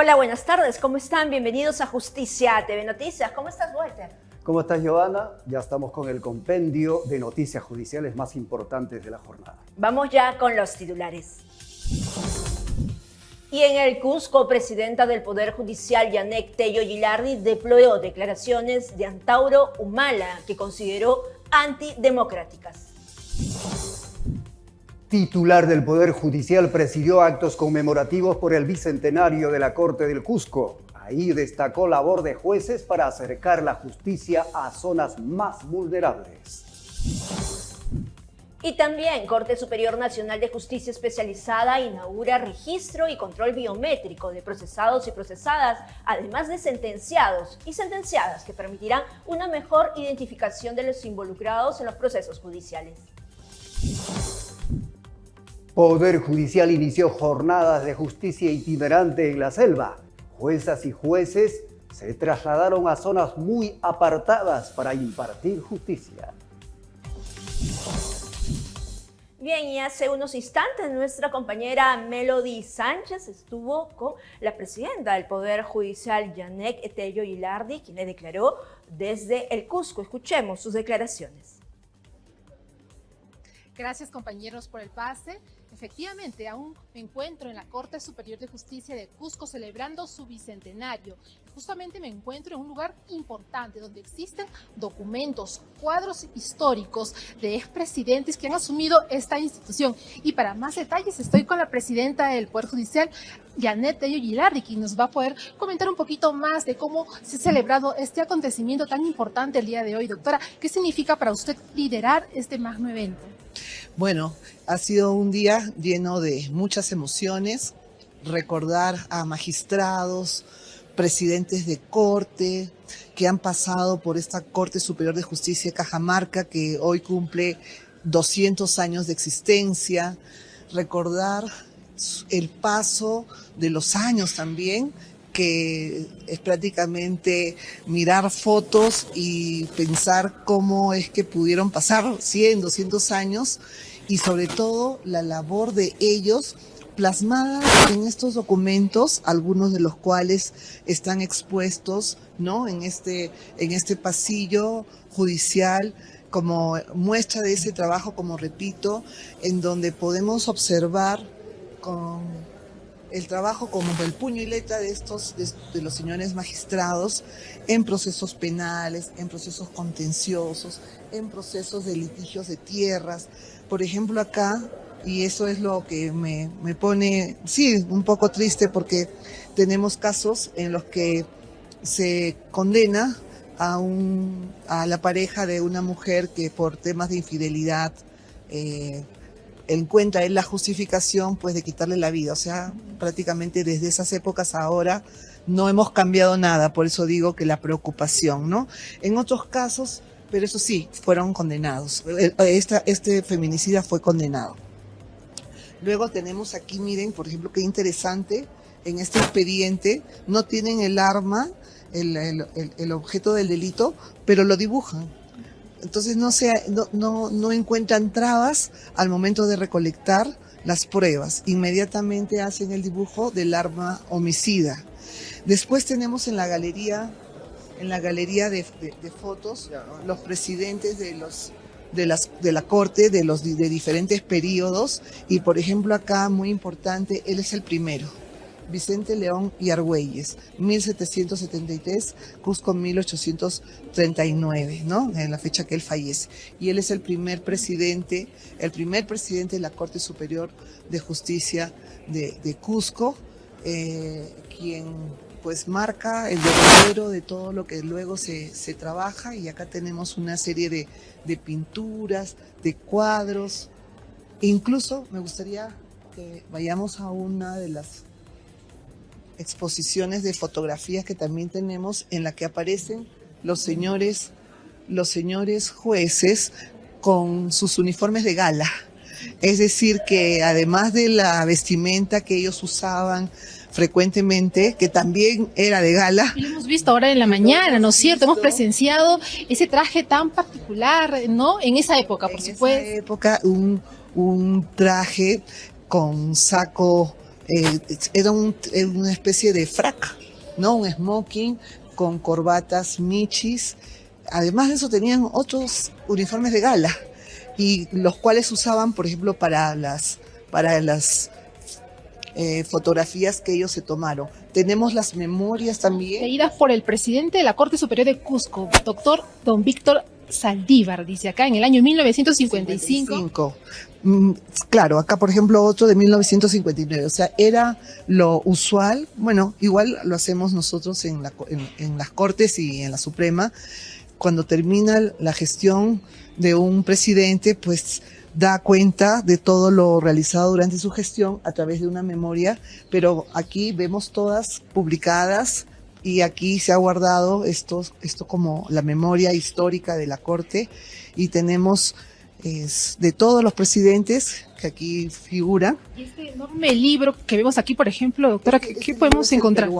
Hola, buenas tardes, ¿cómo están? Bienvenidos a Justicia TV Noticias. ¿Cómo estás, Walter? ¿Cómo estás, Giovanna? Ya estamos con el compendio de noticias judiciales más importantes de la jornada. Vamos ya con los titulares. Y en el Cusco, presidenta del Poder Judicial, Yanek Tello Gilardi, deployó declaraciones de Antauro Humala, que consideró antidemocráticas. Titular del Poder Judicial presidió actos conmemorativos por el bicentenario de la Corte del Cusco. Ahí destacó labor de jueces para acercar la justicia a zonas más vulnerables. Y también Corte Superior Nacional de Justicia Especializada inaugura registro y control biométrico de procesados y procesadas, además de sentenciados y sentenciadas, que permitirán una mejor identificación de los involucrados en los procesos judiciales. Poder Judicial inició jornadas de justicia itinerante en la selva. Juezas y jueces se trasladaron a zonas muy apartadas para impartir justicia. Bien, y hace unos instantes nuestra compañera Melody Sánchez estuvo con la presidenta del Poder Judicial, Yanek Tello Gilardi, quien le declaró desde el Cusco. Escuchemos sus declaraciones. Gracias, compañeros, por el pase. Efectivamente, aún me encuentro en la Corte Superior de Justicia de Cusco celebrando su bicentenario. Justamente me encuentro en un lugar importante donde existen documentos, cuadros históricos de expresidentes que han asumido esta institución. Y para más detalles estoy con la presidenta del Poder Judicial, Yanek Tello Gilardi, quien nos va a poder comentar un poquito más de cómo se ha celebrado este acontecimiento tan importante el día de hoy. Doctora, ¿qué significa para usted liderar este magno evento? Bueno, ha sido un día lleno de muchas emociones, recordar a magistrados, presidentes de corte que han pasado por esta Corte Superior de Justicia de Cajamarca, que hoy cumple 200 años de existencia, recordar el paso de los años también, que es prácticamente mirar fotos y pensar cómo es que pudieron pasar 100, 200 años y sobre todo la labor de ellos plasmada en estos documentos, algunos de los cuales están expuestos, ¿no?, en este pasillo judicial como muestra de ese trabajo, como repito, en donde podemos observar con el trabajo como el puño y letra de los señores magistrados en procesos penales, en procesos contenciosos, en procesos de litigios de tierras. Por ejemplo, acá, y eso es lo que me pone, sí, un poco triste, porque tenemos casos en los que se condena a la pareja de una mujer que por temas de infidelidad encuentra en la justificación pues de quitarle la vida. O sea, prácticamente desde esas épocas ahora no hemos cambiado nada, por eso digo que la preocupación, ¿no? En otros casos, pero eso sí, fueron condenados. Este feminicida fue condenado. Luego tenemos aquí, miren, por ejemplo, qué interesante, en este expediente no tienen el arma, el objeto del delito, pero lo dibujan. Entonces no encuentran trabas al momento de recolectar las pruebas. Inmediatamente hacen el dibujo del arma homicida. Después tenemos en la galería de fotos los presidentes de la corte de diferentes periodos, y por ejemplo acá, muy importante, él es el primero. Vicente León y Argüelles, 1773, Cusco 1839, ¿no? En la fecha que él fallece. Y él es el primer presidente de la Corte Superior de Justicia de Cusco, quien pues marca el derrotero de todo lo que luego se trabaja. Y acá tenemos una serie de pinturas, de cuadros. Incluso me gustaría que vayamos a una de las exposiciones de fotografías que también tenemos, en la que aparecen los señores jueces con sus uniformes de gala. Es decir, que además de la vestimenta que ellos usaban frecuentemente, que también era de gala. Y lo hemos visto ahora en la mañana, ¿no es cierto? Hemos presenciado ese traje tan particular, ¿no? En esa época, por supuesto. En esa época, un traje con saco Era una especie de frac, ¿no? Un smoking con corbatas michis. Además de eso tenían otros uniformes de gala, y los cuales usaban, por ejemplo, para las fotografías que ellos se tomaron. Tenemos las memorias también. Leídas por el presidente de la Corte Superior de Cusco, doctor don Víctor Saldívar, dice acá, en el año 1955. Claro, acá por ejemplo otro de 1959, o sea, era lo usual, bueno, igual lo hacemos nosotros en las Cortes y en la Suprema, cuando termina la gestión de un presidente, pues da cuenta de todo lo realizado durante su gestión a través de una memoria, pero aquí vemos todas publicadas y aquí se ha guardado esto como la memoria histórica de la Corte, y tenemos de todos los presidentes que aquí figuran. Y este enorme libro que vemos aquí, por ejemplo, doctora, ¿qué podemos encontrar?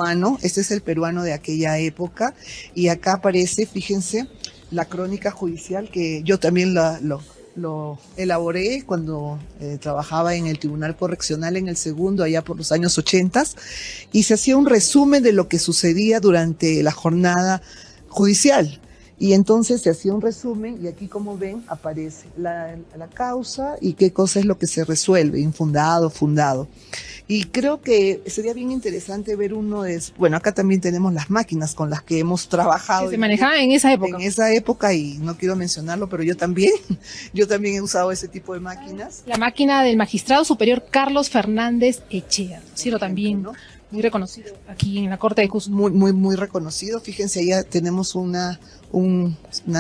Este es el peruano de aquella época, y acá aparece, fíjense, la crónica judicial que yo también lo elaboré cuando trabajaba en el Tribunal Correccional en el segundo, allá por los años 80, y se hacía un resumen de lo que sucedía durante la jornada judicial. Y entonces se hacía un resumen, y aquí, como ven, aparece la causa y qué cosa es lo que se resuelve, infundado, fundado. Y creo que sería bien interesante ver bueno, acá también tenemos las máquinas con las que hemos trabajado. Que se manejaban en esa época. En esa época, y no quiero mencionarlo, pero yo también he usado ese tipo de máquinas. La máquina del magistrado superior Carlos Fernández Echea, ¿cierto? También, ¿no? Muy reconocido aquí en la Corte de Cusco. Muy reconocido. Fíjense, allá tenemos una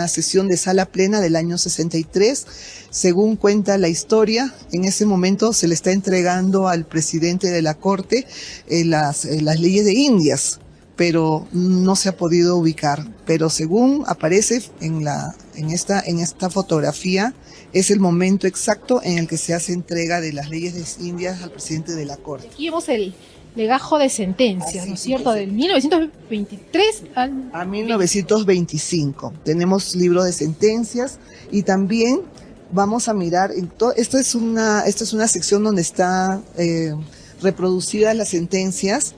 sesión de sala plena del año 63. Según cuenta la historia, en ese momento se le está entregando al presidente de la Corte las leyes de Indias, pero no se ha podido ubicar. Pero según aparece en esta fotografía, es el momento exacto en el que se hace entrega de las leyes de Indias al presidente de la Corte. Aquí vemos el legajo de sentencias, ¿no es cierto? Del 1923 a 1925. Tenemos libro de sentencias, y también vamos a mirar, esta es una sección donde está reproducidas las sentencias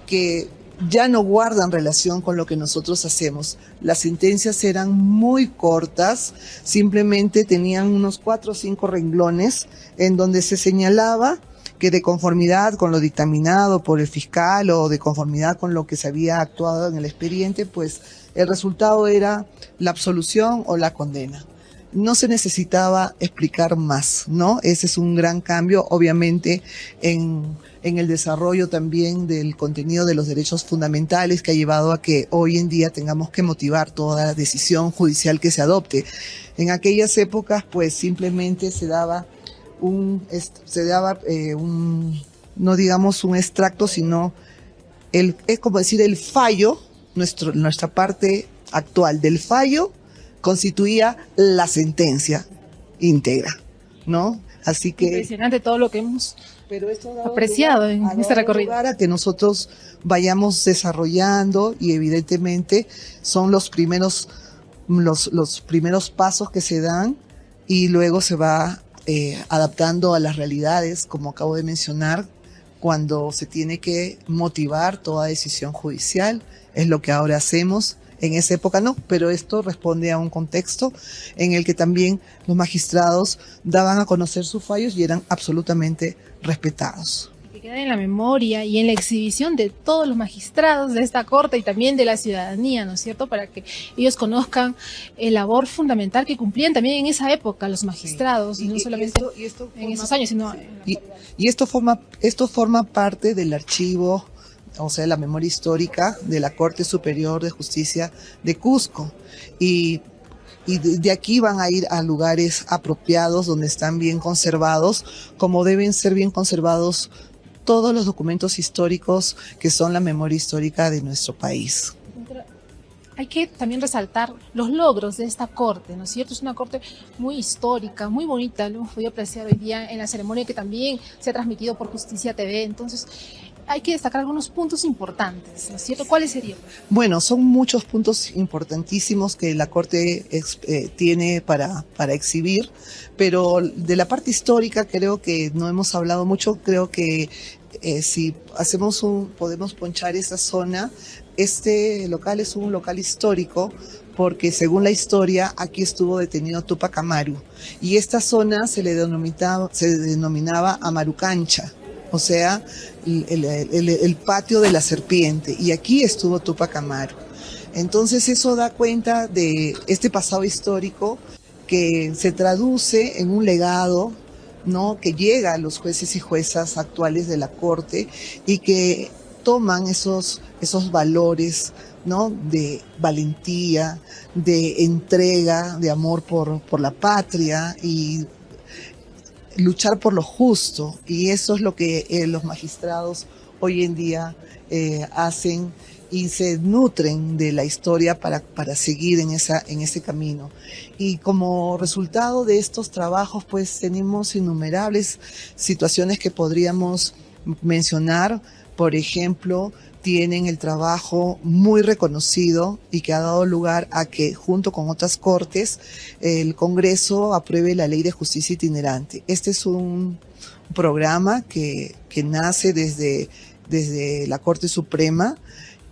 que ya no guardan relación con lo que nosotros hacemos. Las sentencias eran muy cortas, simplemente tenían unos 4 o 5 renglones en donde se señalaba que de conformidad con lo dictaminado por el fiscal o de conformidad con lo que se había actuado en el expediente, pues el resultado era la absolución o la condena. No se necesitaba explicar más, ¿no? Ese es un gran cambio, obviamente, en el desarrollo también del contenido de los derechos fundamentales, que ha llevado a que hoy en día tengamos que motivar toda decisión judicial que se adopte. En aquellas épocas, pues simplemente se daba no digamos un extracto, sino es como decir el fallo, nuestra parte actual del fallo constituía la sentencia íntegra, ¿no? Así que impresionante todo lo que hemos apreciado en este recorrido. Para que nosotros vayamos desarrollando, y evidentemente son los primeros pasos que se dan, y luego se va adaptando a las realidades, como acabo de mencionar, cuando se tiene que motivar toda decisión judicial. Es lo que ahora hacemos. En esa época no, pero esto responde a un contexto en el que también los magistrados daban a conocer sus fallos y eran absolutamente respetados. Que queda en la memoria y en la exhibición de todos los magistrados de esta Corte y también de la ciudadanía, ¿no es cierto? Para que ellos conozcan el labor fundamental que cumplían también en esa época los magistrados, sí. Y no solamente en esos años, sino y esto forma parte del archivo, o sea, la memoria histórica de la Corte Superior de Justicia de Cusco. Y de aquí van a ir a lugares apropiados donde están bien conservados, como deben ser bien conservados todos los documentos históricos que son la memoria histórica de nuestro país. Hay que también resaltar los logros de esta Corte, ¿no es cierto? Es una Corte muy histórica, muy bonita, lo hemos podido apreciar hoy día en la ceremonia que también se ha transmitido por Justicia TV. Entonces, hay que destacar algunos puntos importantes, ¿no es cierto? ¿Cuáles serían? Bueno, son muchos puntos importantísimos que la Corte tiene para exhibir, pero de la parte histórica creo que no hemos hablado mucho. Creo que si podemos ponchar esa zona. Este local es un local histórico porque según la historia aquí estuvo detenido Túpac Amaru y esta zona se denominaba Amaru Cancha, o sea, el patio de la serpiente, y aquí estuvo Túpac Amaru. Entonces eso da cuenta de este pasado histórico que se traduce en un legado, ¿no?, que llega a los jueces y juezas actuales de la Corte y que toman esos valores, ¿no?, de valentía, de entrega, de amor por la patria y luchar por lo justo. Y eso es lo que los magistrados hoy en día hacen y se nutren de la historia para seguir en ese camino. Y como resultado de estos trabajos, pues tenemos innumerables situaciones que podríamos mencionar. Por ejemplo, tienen el trabajo muy reconocido y que ha dado lugar a que, junto con otras cortes, el Congreso apruebe la Ley de Justicia Itinerante. Este es un programa que nace desde la Corte Suprema,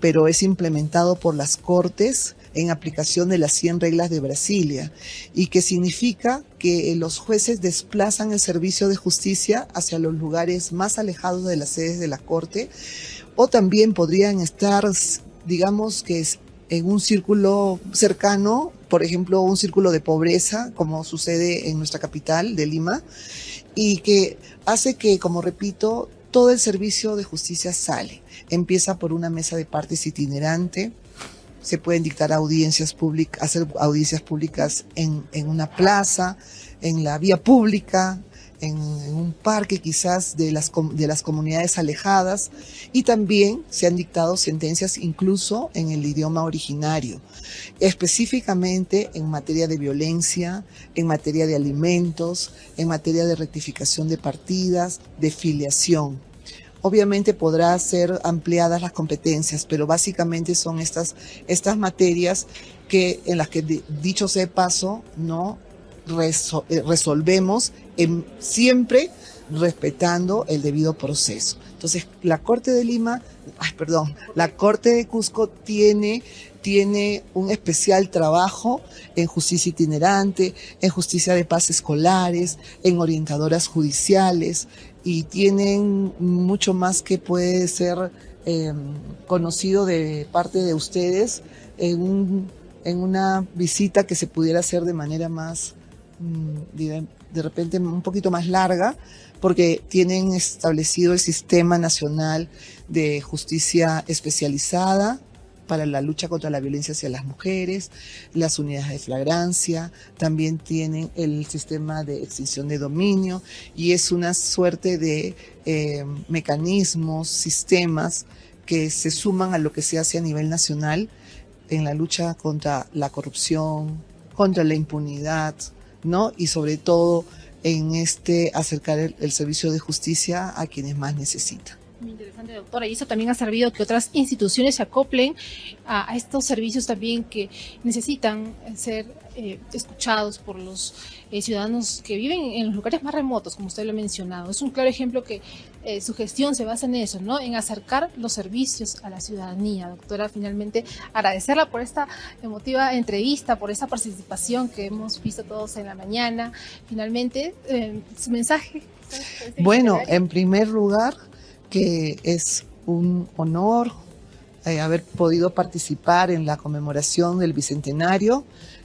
pero es implementado por las Cortes en aplicación de las 100 reglas de Brasilia, y que significa que los jueces desplazan el servicio de justicia hacia los lugares más alejados de las sedes de la Corte, o también podrían estar, digamos que en un círculo cercano, por ejemplo, un círculo de pobreza, como sucede en nuestra capital de Lima, y que hace que, como repito, todo el servicio de justicia sale. Empieza por una mesa de partes itinerante, se pueden dictar audiencias públicas, hacer audiencias públicas en una plaza, en la vía pública, en un parque quizás de las comunidades alejadas, y también se han dictado sentencias incluso en el idioma originario, específicamente en materia de violencia, en materia de alimentos, en materia de rectificación de partidas, de filiación. Obviamente podrá ser ampliadas las competencias, pero básicamente son estas materias en las que, dicho sea de paso, no resolvemos siempre respetando el debido proceso. Entonces, la Corte de Cusco tiene un especial trabajo en justicia itinerante, en justicia de paz escolares, en orientadoras judiciales, y tienen mucho más que puede ser conocido de parte de ustedes en una visita que se pudiera hacer de manera más, de repente un poquito más larga, porque tienen establecido el Sistema Nacional de Justicia Especializada para la lucha contra la violencia hacia las mujeres, las unidades de flagrancia, también tienen el sistema de extinción de dominio, y es una suerte de mecanismos, sistemas que se suman a lo que se hace a nivel nacional en la lucha contra la corrupción, contra la impunidad, ¿no? Y sobre todo en acercar el servicio de justicia a quienes más necesitan. Muy interesante, doctora, y eso también ha servido que otras instituciones se acoplen a estos servicios también que necesitan ser escuchados por los ciudadanos que viven en los lugares más remotos, como usted lo ha mencionado. Es un claro ejemplo que su gestión se basa en eso, ¿no?, en acercar los servicios a la ciudadanía. Doctora, finalmente agradecerla por esta emotiva entrevista, por esa participación que hemos visto todos en la mañana. Finalmente, su mensaje. Bueno, en primer lugar, que es un honor haber podido participar en la conmemoración del Bicentenario,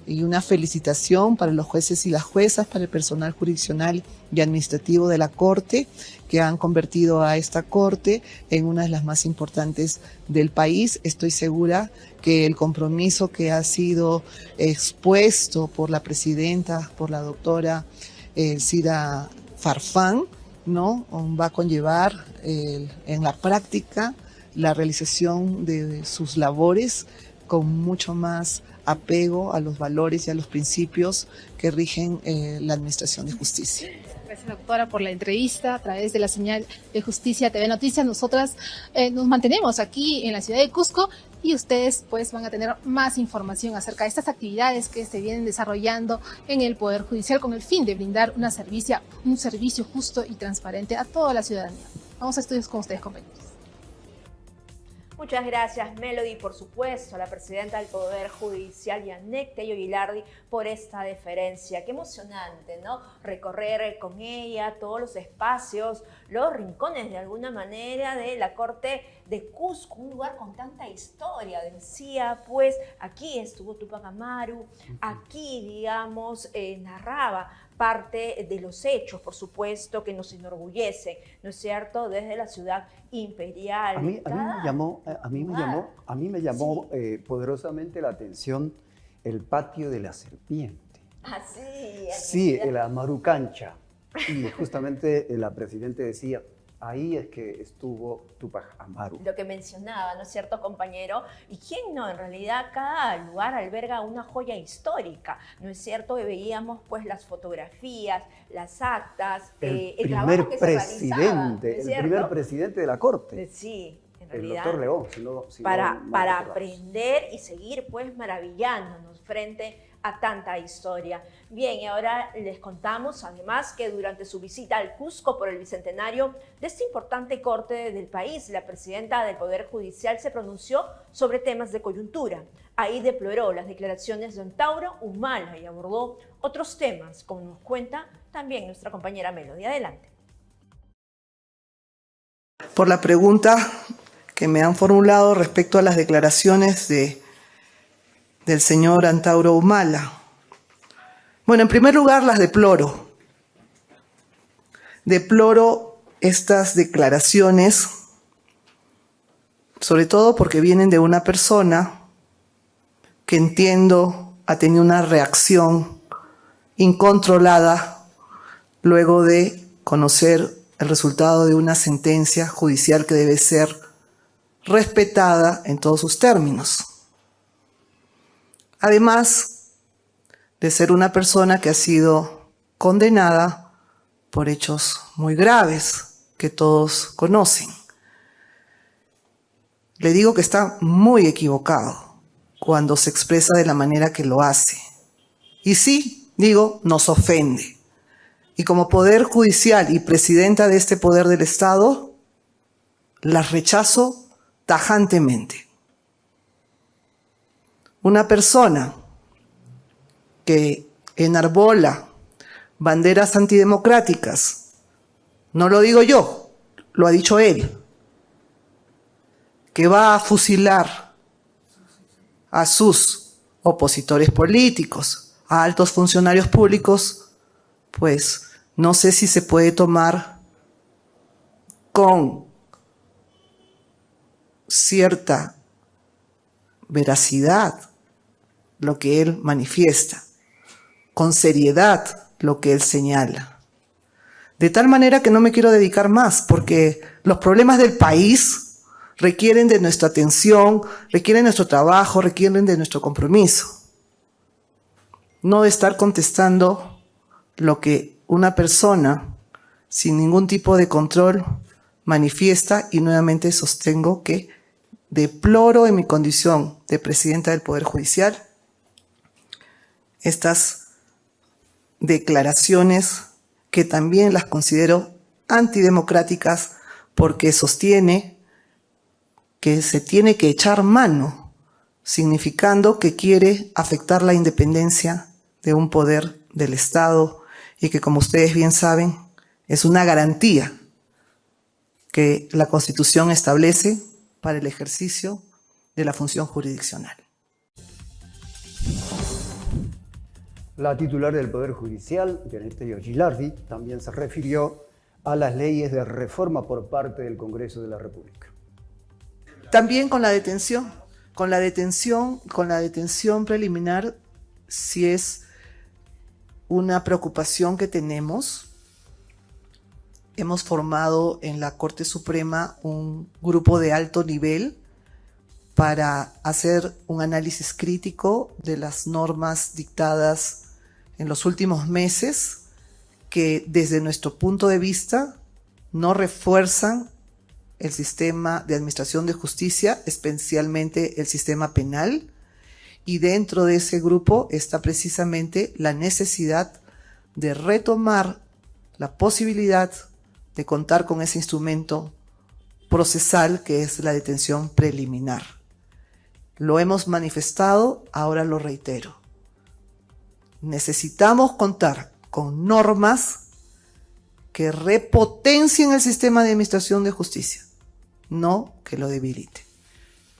y una felicitación para los jueces y las juezas, para el personal jurisdiccional y administrativo de la Corte, que han convertido a esta Corte en una de las más importantes del país. Estoy segura que el compromiso que ha sido expuesto por la presidenta, por la doctora Elcira Farfán, ¿no?, va a conllevar en la práctica la realización de sus labores con mucho más apego a los valores y a los principios que rigen la administración de justicia. Gracias, doctora, por la entrevista a través de la señal de Justicia TV Noticias. Nosotras nos mantenemos aquí en la ciudad de Cusco, y ustedes pues van a tener más información acerca de estas actividades que se vienen desarrollando en el Poder Judicial con el fin de brindar un servicio justo y transparente a toda la ciudadanía. Vamos a estudios con ustedes, compañeros. Muchas gracias, Melody, por supuesto, a la presidenta del Poder Judicial, Yanek Tello Gilardi, por esta deferencia. Qué emocionante, ¿no? Recorrer con ella todos los espacios, los rincones, de alguna manera, de la Corte de Cusco, un lugar con tanta historia. Decía, pues, aquí estuvo Túpac Amaru, aquí, digamos, narraba parte de los hechos, por supuesto, que nos enorgullece, ¿no es cierto?, desde la ciudad imperial. A mí me llamó poderosamente la atención el patio de la serpiente. Ah, sí. Sí, el Amaru Cancha. Y justamente la presidenta decía, ahí es que estuvo Túpac Amaru. Lo que mencionaba, ¿no es cierto, compañero? Y quién no, en realidad cada lugar alberga una joya histórica, ¿no es cierto? Y veíamos pues las fotografías, las actas, el trabajo que se realizaba, ¿no es cierto? El primer presidente de la Corte. Sí, en realidad. El doctor León, para aprender y seguir pues maravillándonos frente a tanta historia. Bien, y ahora les contamos además que durante su visita al Cusco por el bicentenario de esta importante corte del país, la presidenta del Poder Judicial se pronunció sobre temas de coyuntura. Ahí deploró las declaraciones de Antauro Humala y abordó otros temas, como nos cuenta también nuestra compañera Melody. Adelante. Por la pregunta que me han formulado respecto a las declaraciones del señor Antauro Humala. Bueno, en primer lugar, las deploro. Deploro estas declaraciones, sobre todo porque vienen de una persona que entiendo ha tenido una reacción incontrolada luego de conocer el resultado de una sentencia judicial que debe ser respetada en todos sus términos. Además de ser una persona que ha sido condenada por hechos muy graves que todos conocen. Le digo que está muy equivocado cuando se expresa de la manera que lo hace. Y sí, digo, nos ofende. Y como Poder Judicial y presidenta de este poder del Estado, las rechazo tajantemente. Una persona que enarbola banderas antidemocráticas, no lo digo yo, lo ha dicho él, que va a fusilar a sus opositores políticos, a altos funcionarios públicos, pues no sé si se puede tomar con cierta veracidad lo que él manifiesta, con seriedad lo que él señala. De tal manera que no me quiero dedicar más, porque los problemas del país requieren de nuestra atención, requieren de nuestro trabajo, requieren de nuestro compromiso. No de estar contestando lo que una persona sin ningún tipo de control manifiesta, y nuevamente sostengo que deploro en mi condición de presidenta del Poder Judicial estas declaraciones que también las considero antidemocráticas, porque sostiene que se tiene que echar mano, significando que quiere afectar la independencia de un poder del Estado y que, como ustedes bien saben, es una garantía que la Constitución establece para el ejercicio de la función jurisdiccional. La titular del Poder Judicial, Yanek Tello Gilardi, también se refirió a las leyes de reforma por parte del Congreso de la República. También con la detención preliminar, si es una preocupación que tenemos. Hemos formado en la Corte Suprema un grupo de alto nivel para hacer un análisis crítico de las normas dictadas en los últimos meses, que desde nuestro punto de vista no refuerzan el sistema de administración de justicia, especialmente el sistema penal, y dentro de ese grupo está precisamente la necesidad de retomar la posibilidad de contar con ese instrumento procesal que es la detención preliminar. Lo hemos manifestado, ahora lo reitero. Necesitamos contar con normas que repotencien el sistema de administración de justicia, no que lo debilite.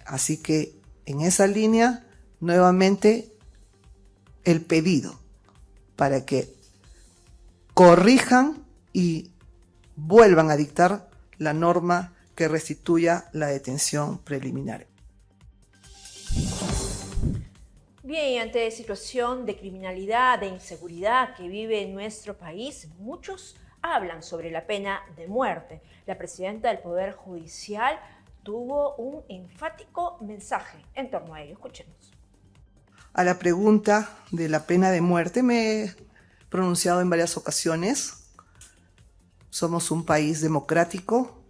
Así que en esa línea, nuevamente, el pedido para que corrijan y vuelvan a dictar la norma que restituya la detención preliminar. Bien, y ante la situación de criminalidad, de inseguridad que vive en nuestro país, muchos hablan sobre la pena de muerte. La presidenta del Poder Judicial tuvo un enfático mensaje en torno a ello. Escuchemos. A la pregunta de la pena de muerte me he pronunciado en varias ocasiones. Somos un país democrático,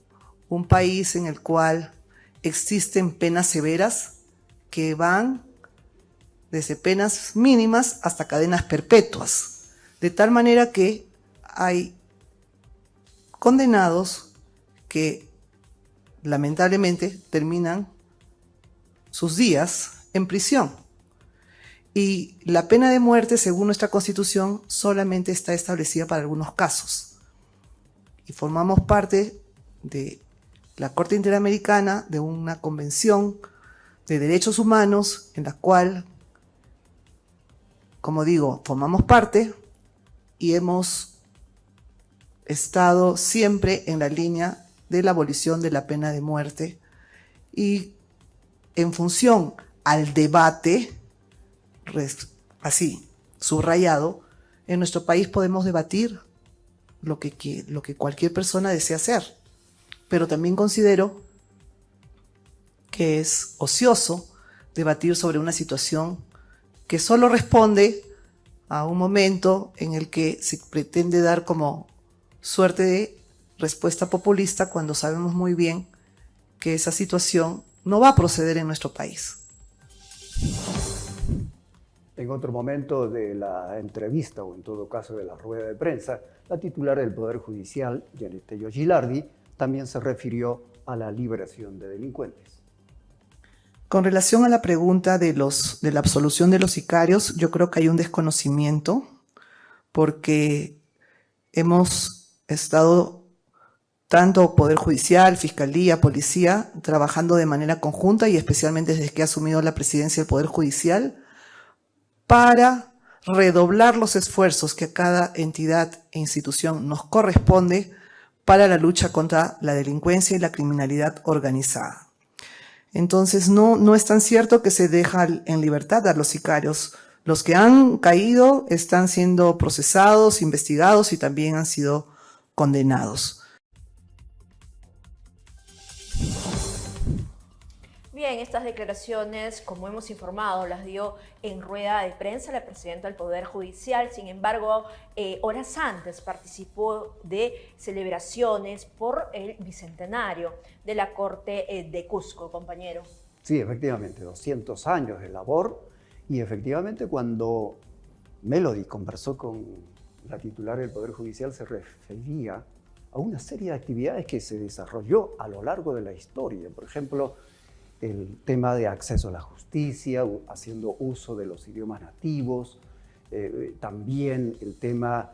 un país en el cual existen penas severas que van desde penas mínimas hasta cadenas perpetuas, de tal manera que hay condenados que lamentablemente terminan sus días en prisión. Y la pena de muerte, según nuestra Constitución, solamente está establecida para algunos casos. Y formamos parte de la Corte Interamericana, de una convención de derechos humanos en la cual, como digo, formamos parte y hemos estado siempre en la línea de la abolición de la pena de muerte. Y en función al debate, así, subrayado, en nuestro país podemos debatir lo que cualquier persona desea hacer, pero también considero que es ocioso debatir sobre una situación que solo responde a un momento en el que se pretende dar como suerte de respuesta populista cuando sabemos muy bien que esa situación no va a proceder en nuestro país. En otro momento de la entrevista, o en todo caso de la rueda de prensa, la titular del Poder Judicial, Janet Tello Gilardi, también se refirió a la liberación de delincuentes. Con relación a la pregunta de la absolución de los sicarios, yo creo que hay un desconocimiento porque hemos estado tanto Poder Judicial, Fiscalía, Policía, trabajando de manera conjunta y especialmente desde que ha asumido la presidencia del Poder Judicial para redoblar los esfuerzos que a cada entidad e institución nos corresponde para la lucha contra la delincuencia y la criminalidad organizada. Entonces no es tan cierto que se deja en libertad a los sicarios. Los que han caído están siendo procesados, investigados y también han sido condenados. Bien, estas declaraciones, como hemos informado, las dio en rueda de prensa la presidenta del Poder Judicial. Sin embargo, horas antes participó de celebraciones por el bicentenario de la Corte de Cusco, compañero. Sí, efectivamente, 200 años de labor. Y efectivamente, cuando Melody conversó con la titular del Poder Judicial, se refería a una serie de actividades que se desarrolló a lo largo de la historia. Por ejemplo, el tema de acceso a la justicia, haciendo uso de los idiomas nativos, también el tema,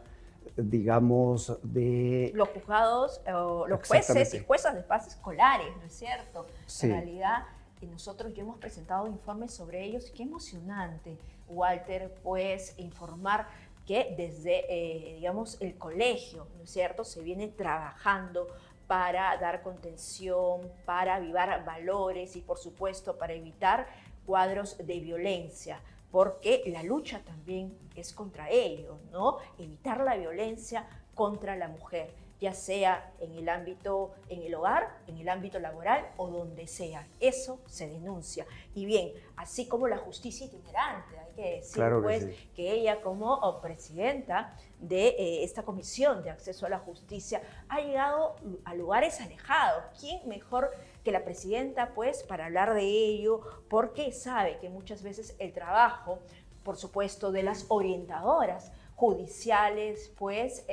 digamos, de... Los juzgados, los jueces y juezas de paz escolares, ¿no es cierto? Sí. En realidad, nosotros ya hemos presentado informes sobre ellos. Qué emocionante, Walter, pues, informar que desde, digamos, el colegio, ¿no es cierto?, se viene trabajando para dar contención, para avivar valores y, por supuesto, para evitar cuadros de violencia, porque la lucha también es contra ello, ¿no? Evitar la violencia contra la mujer, ya sea en el ámbito, en el hogar, en el ámbito laboral o donde sea. Eso se denuncia. Y bien, así como la justicia itinerante, hay que decir, claro que pues, sí, que ella como presidenta de esta Comisión de Acceso a la Justicia ha llegado a lugares alejados. ¿Quién mejor que la presidenta, pues, para hablar de ello? Porque sabe que muchas veces el trabajo, por supuesto, de las orientadoras judiciales, pues,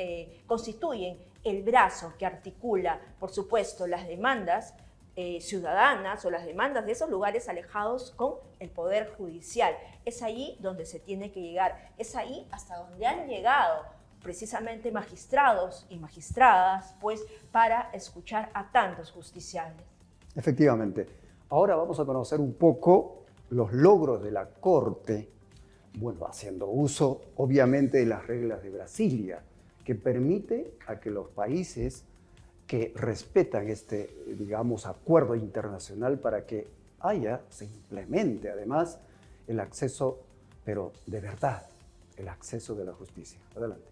constituyen el brazo que articula, por supuesto, las demandas ciudadanas o las demandas de esos lugares alejados con el Poder Judicial. Es ahí donde se tiene que llegar, es ahí hasta donde han llegado precisamente magistrados y magistradas, pues, para escuchar a tantos justiciables. Efectivamente. Ahora vamos a conocer un poco los logros de la Corte, bueno, haciendo uso, obviamente, de las reglas de Brasilia, que permite a que los países que respetan este, digamos, acuerdo internacional para que se implemente además el acceso, pero de verdad, el acceso de la justicia. Adelante.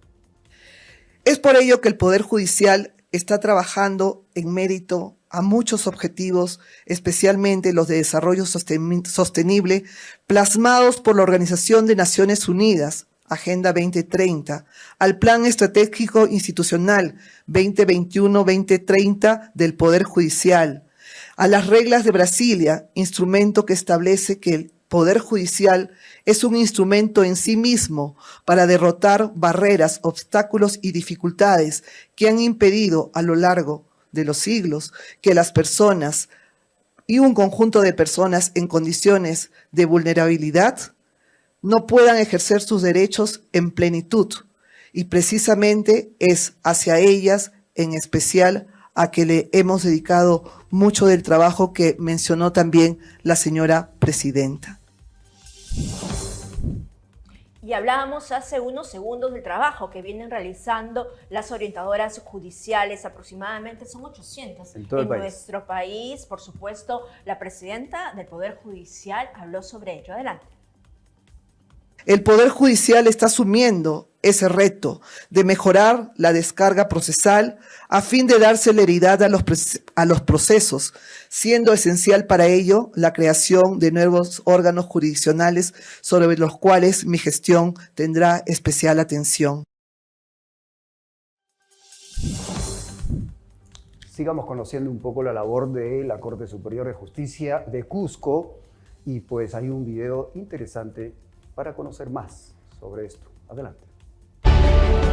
Es por ello que el Poder Judicial está trabajando en mérito a muchos objetivos, especialmente los de desarrollo sostenible, plasmados por la Organización de Naciones Unidas, Agenda 2030, al Plan Estratégico Institucional 2021-2030 del Poder Judicial, a las reglas de Brasilia, instrumento que establece que el Poder Judicial es un instrumento en sí mismo para derrotar barreras, obstáculos y dificultades que han impedido a lo largo de los siglos que las personas y un conjunto de personas en condiciones de vulnerabilidad no puedan ejercer sus derechos en plenitud, y precisamente es hacia ellas en especial a que le hemos dedicado mucho del trabajo que mencionó también la señora presidenta. Y hablábamos hace unos segundos del trabajo que vienen realizando las orientadoras judiciales, aproximadamente son 800 en nuestro país. Por supuesto, la presidenta del Poder Judicial habló sobre ello. Adelante. El Poder Judicial está asumiendo ese reto de mejorar la descarga procesal a fin de dar celeridad a los procesos, siendo esencial para ello la creación de nuevos órganos jurisdiccionales sobre los cuales mi gestión tendrá especial atención. Sigamos conociendo un poco la labor de la Corte Superior de Justicia de Cusco, y pues hay un video interesante para conocer más sobre esto. Adelante.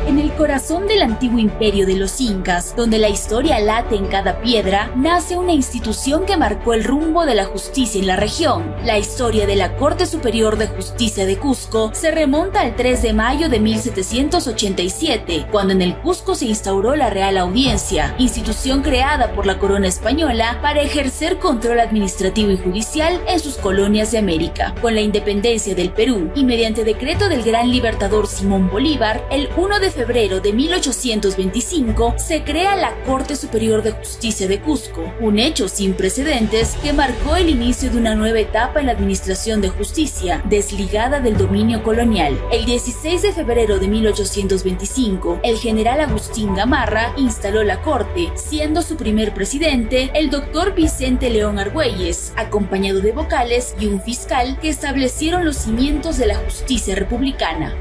En el corazón del antiguo imperio de los incas, donde la historia late en cada piedra, nace una institución que marcó el rumbo de la justicia en la región. La historia de la Corte Superior de Justicia de Cusco se remonta al 3 de mayo de 1787, cuando en el Cusco se instauró la Real Audiencia, institución creada por la corona española para ejercer control administrativo y judicial en sus colonias de América. Con la independencia del Perú y mediante decreto del gran libertador Simón Bolívar, el 1 de febrero de 1825 se crea la Corte Superior de Justicia de Cusco, un hecho sin precedentes que marcó el inicio de una nueva etapa en la administración de justicia, desligada del dominio colonial. El 16 de febrero de 1825, el general Agustín Gamarra instaló la Corte, siendo su primer presidente el doctor Vicente León Argüelles, acompañado de vocales y un fiscal que establecieron los cimientos de la justicia republicana.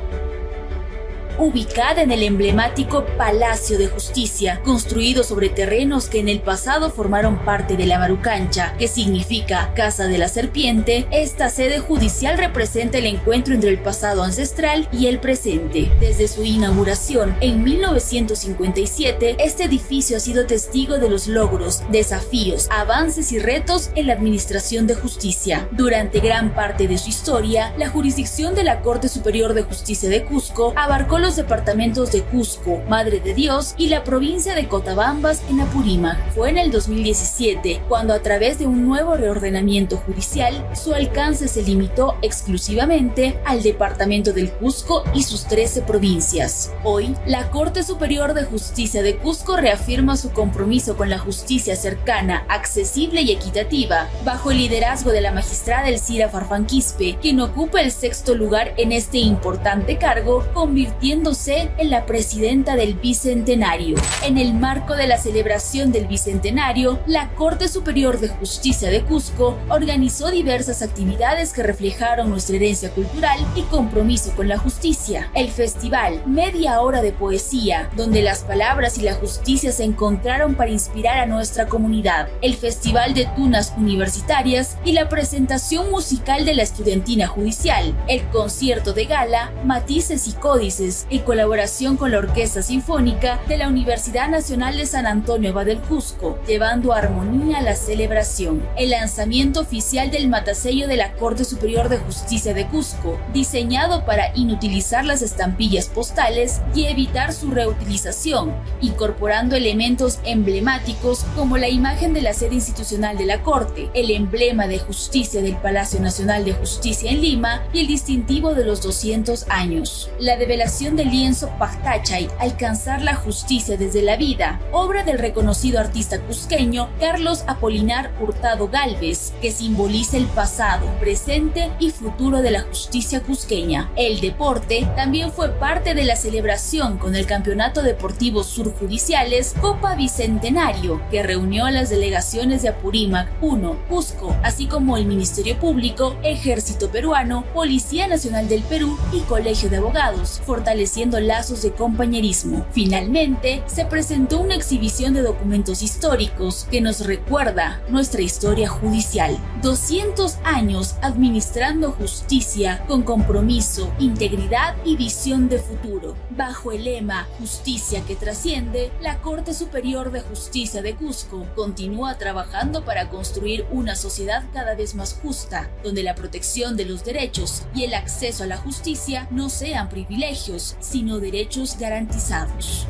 Ubicada en el emblemático Palacio de Justicia, construido sobre terrenos que en el pasado formaron parte de la Marucancha, que significa Casa de la Serpiente, esta sede judicial representa el encuentro entre el pasado ancestral y el presente. Desde su inauguración en 1957, este edificio ha sido testigo de los logros, desafíos, avances y retos en la administración de justicia. Durante gran parte de su historia, la jurisdicción de la Corte Superior de Justicia de Cusco abarcó los departamentos de Cusco, Madre de Dios y la provincia de Cotabambas en Apurímac. Fue en el 2017 cuando, a través de un nuevo reordenamiento judicial, su alcance se limitó exclusivamente al departamento del Cusco y sus 13 provincias. Hoy, la Corte Superior de Justicia de Cusco reafirma su compromiso con la justicia cercana, accesible y equitativa, bajo el liderazgo de la magistrada Elcira Farfán Quispe, quien ocupa el 6º lugar en este importante cargo, convirtiéndose en la presidenta del Bicentenario. En el marco de la celebración del Bicentenario, la Corte Superior de Justicia de Cusco organizó diversas actividades que reflejaron nuestra herencia cultural y compromiso con la justicia. El festival Media Hora de Poesía, donde las palabras y la justicia se encontraron para inspirar a nuestra comunidad. El Festival de Tunas Universitarias y la presentación musical de la Estudiantina Judicial. El concierto de gala Matices y Códices, Juárez, en colaboración con la Orquesta Sinfónica de la Universidad Nacional de San Antonio Abad del Cusco, llevando armonía a la celebración. El lanzamiento oficial del matasello de la Corte Superior de Justicia de Cusco, diseñado para inutilizar las estampillas postales y evitar su reutilización, incorporando elementos emblemáticos como la imagen de la sede institucional de la Corte, el emblema de justicia del Palacio Nacional de Justicia en Lima y el distintivo de los 200 años. La develación del lienzo Pactachay, Alcanzar la justicia desde la vida, obra del reconocido artista cusqueño Carlos Apolinar Hurtado Gálvez, que simboliza el pasado, presente y futuro de la justicia cusqueña. El deporte también fue parte de la celebración con el Campeonato Deportivo Surjudiciales Copa Bicentenario, que reunió a las delegaciones de Apurímac, Puno, Cusco, así como el Ministerio Público, Ejército Peruano, Policía Nacional del Perú y Colegio de Abogados, fortaleciendo lazos de compañerismo. Finalmente, se presentó una exhibición de documentos históricos que nos recuerda nuestra historia judicial. 200 años administrando justicia con compromiso, integridad y visión de futuro. Bajo el lema Justicia que trasciende, la Corte Superior de Justicia de Cusco continúa trabajando para construir una sociedad cada vez más justa, donde la protección de los derechos y el acceso a la justicia no sean privilegios, sino derechos garantizados.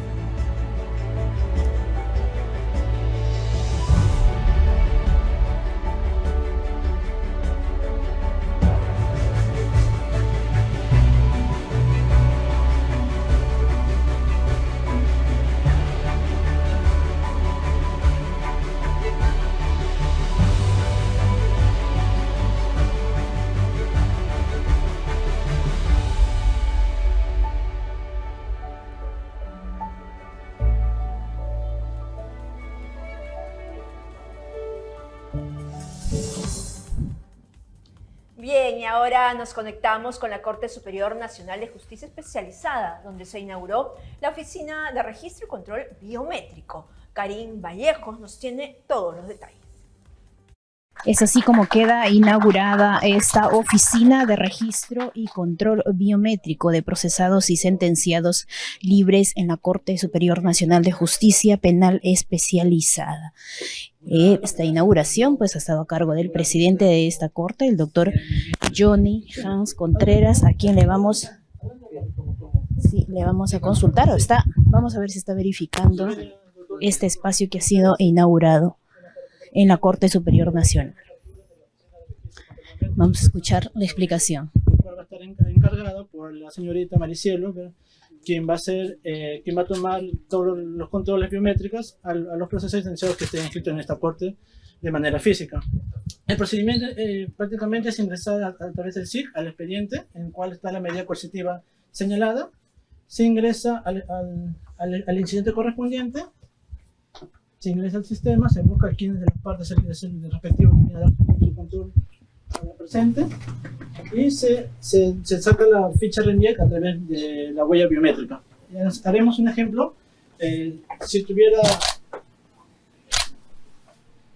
Bien, y ahora nos conectamos con la Corte Superior Nacional de Justicia Especializada, donde se inauguró la Oficina de Registro y Control Biométrico. Karim Vallejos nos tiene todos los detalles. Es así como queda inaugurada esta oficina de registro y control biométrico de procesados y sentenciados libres en la Corte Superior Nacional de Justicia Penal Especializada. Esta inauguración pues ha estado a cargo del presidente de esta corte, el doctor Johnny Hans Contreras, a quien le vamos a consultar. Vamos a ver si está verificando este espacio que ha sido inaugurado en la Corte Superior Nacional. Vamos a escuchar la explicación. Va a estar encargado por la señorita Maricielo, quien va a tomar todos los controles biométricos a los procesos licenciados que estén inscritos en esta corte de manera física. El procedimiento prácticamente es ingresar a través del SIC al expediente en el cual está la medida coercitiva señalada, se ingresa al incidente correspondiente, se ingresa al sistema, se busca quién de las partes del respectivo que viene a dar su control a la presente y se saca la ficha RENIEC a través de la huella biométrica. Haremos un ejemplo. Si tuviera...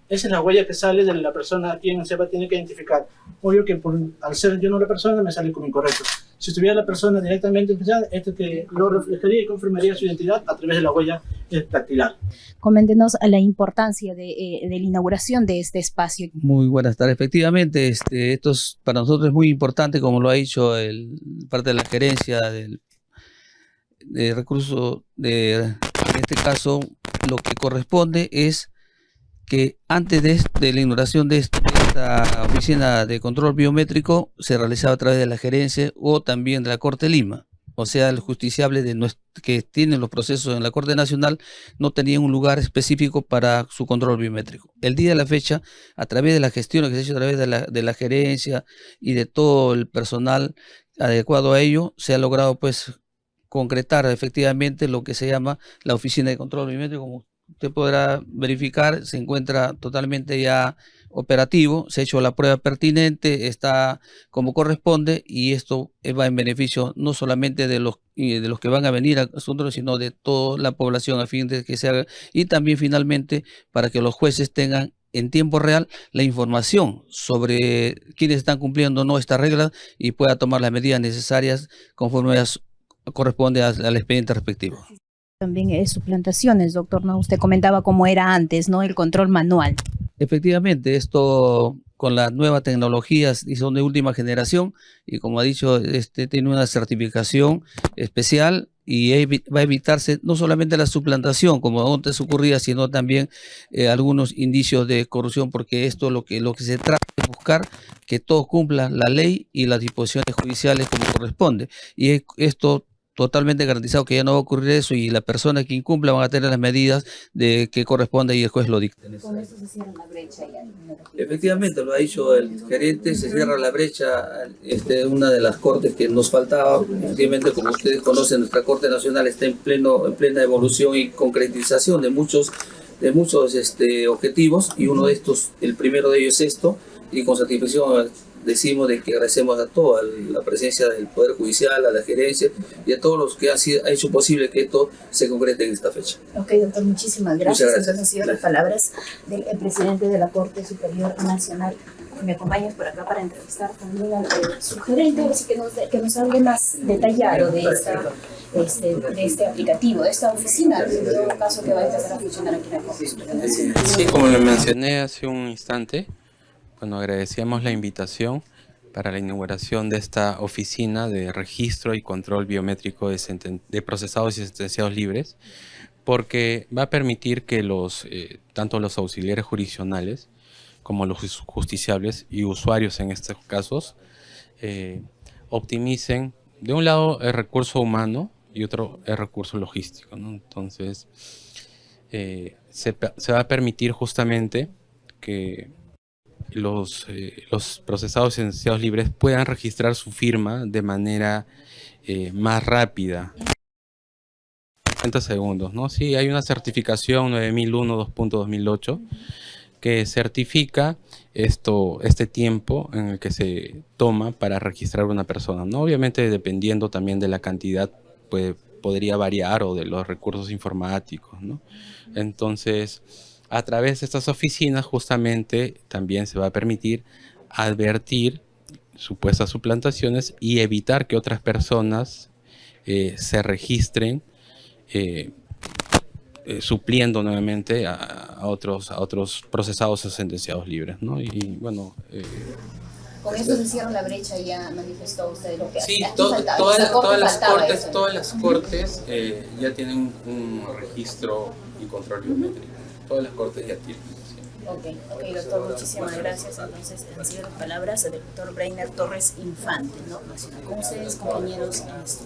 Esa es la huella que sale de la persona a quien se va a tener que identificar. Obvio que al ser yo no la persona me sale como incorrecto. Si estuviera la persona directamente identificada, esto que lo reflejaría y confirmaría su identidad a través de la huella dactilar. Coméntenos a la importancia de la inauguración de este espacio. Muy buenas tardes. Efectivamente, esto es, para nosotros es muy importante, como lo ha dicho parte de la gerencia de recursos, en este caso, lo que corresponde es que antes de la inauguración de esta oficina de control biométrico se realizaba a través de la gerencia o también de la Corte de Lima. O sea, el justiciable que tienen los procesos en la Corte Nacional no tenían un lugar específico para su control biométrico. El día de la fecha, a través de la gestión que se ha hecho a través de la gerencia y de todo el personal adecuado a ello, se ha logrado pues concretar efectivamente lo que se llama la oficina de control biométrico. Como usted podrá verificar, se encuentra totalmente ya operativo, se ha hecho la prueba pertinente, está como corresponde y esto va en beneficio no solamente de los que van a venir a nosotros, sino de toda la población a fin de que se haga y también finalmente para que los jueces tengan en tiempo real la información sobre quiénes están cumpliendo o no esta regla y pueda tomar las medidas necesarias conforme corresponde al expediente respectivo. También es suplantaciones, doctor, ¿no? Usted comentaba cómo era antes, ¿no? El control manual. Efectivamente, esto con las nuevas tecnologías y son de última generación y como ha dicho, tiene una certificación especial y va a evitarse no solamente la suplantación como antes ocurría, sino también algunos indicios de corrupción, porque esto lo que se trata es buscar que todos cumplan la ley y las disposiciones judiciales como corresponde. Y esto totalmente garantizado que ya no va a ocurrir eso y las personas que incumplan van a tener las medidas de que corresponde y el juez lo dicta. Con eso se cierra la brecha ya. Efectivamente, lo ha dicho el gerente, se cierra la brecha, una de las cortes que nos faltaba. Efectivamente, como ustedes conocen, nuestra Corte Nacional está en plena evolución y concretización de muchos objetivos, y uno de estos, el primero de ellos es esto, y con satisfacción decimos de que agradecemos a toda la presencia del Poder Judicial, a la gerencia y a todos los que ha hecho posible que esto se concrete en esta fecha. Ok, doctor, muchísimas gracias. Entonces han sido las palabras del presidente de la Corte Superior Nacional. Me acompañas por acá para entrevistar también al su gerente, así que nos hable más detallado de este aplicativo, de esta oficina, en todo caso que va a empezar a funcionar aquí en la Corte Superior Nacional. Sí, como lo mencioné hace un instante, bueno, agradecíamos la invitación para la inauguración de esta oficina de registro y control biométrico de procesados y sentenciados libres, porque va a permitir que tanto los auxiliares jurisdiccionales como los justiciables y usuarios en estos casos optimicen, de un lado, el recurso humano y otro, el recurso logístico, ¿no? Entonces, se va a permitir justamente que los procesados y sentenciados libres puedan registrar su firma de manera más rápida. 30 segundos, ¿no? Sí, hay una certificación 9001-2.2008 que certifica este tiempo en el que se toma para registrar una persona, ¿no? Obviamente dependiendo también de la cantidad, podría variar, o de los recursos informáticos, ¿no? Entonces, a través de estas oficinas justamente también se va a permitir advertir supuestas suplantaciones y evitar que otras personas se registren supliendo nuevamente a otros procesados o sentenciados libres, ¿no? Y bueno... Con esto se cierra la brecha, ya manifestó usted lo que sí, todas las cortes ya tienen un registro y control biométrico. Todas las cortes ya tienen. Sí. Ok, doctor, muchísimas gracias. Entonces, han sido las palabras del doctor Breiner Torres Infante, ¿no? Con ustedes, compañeros, en esto.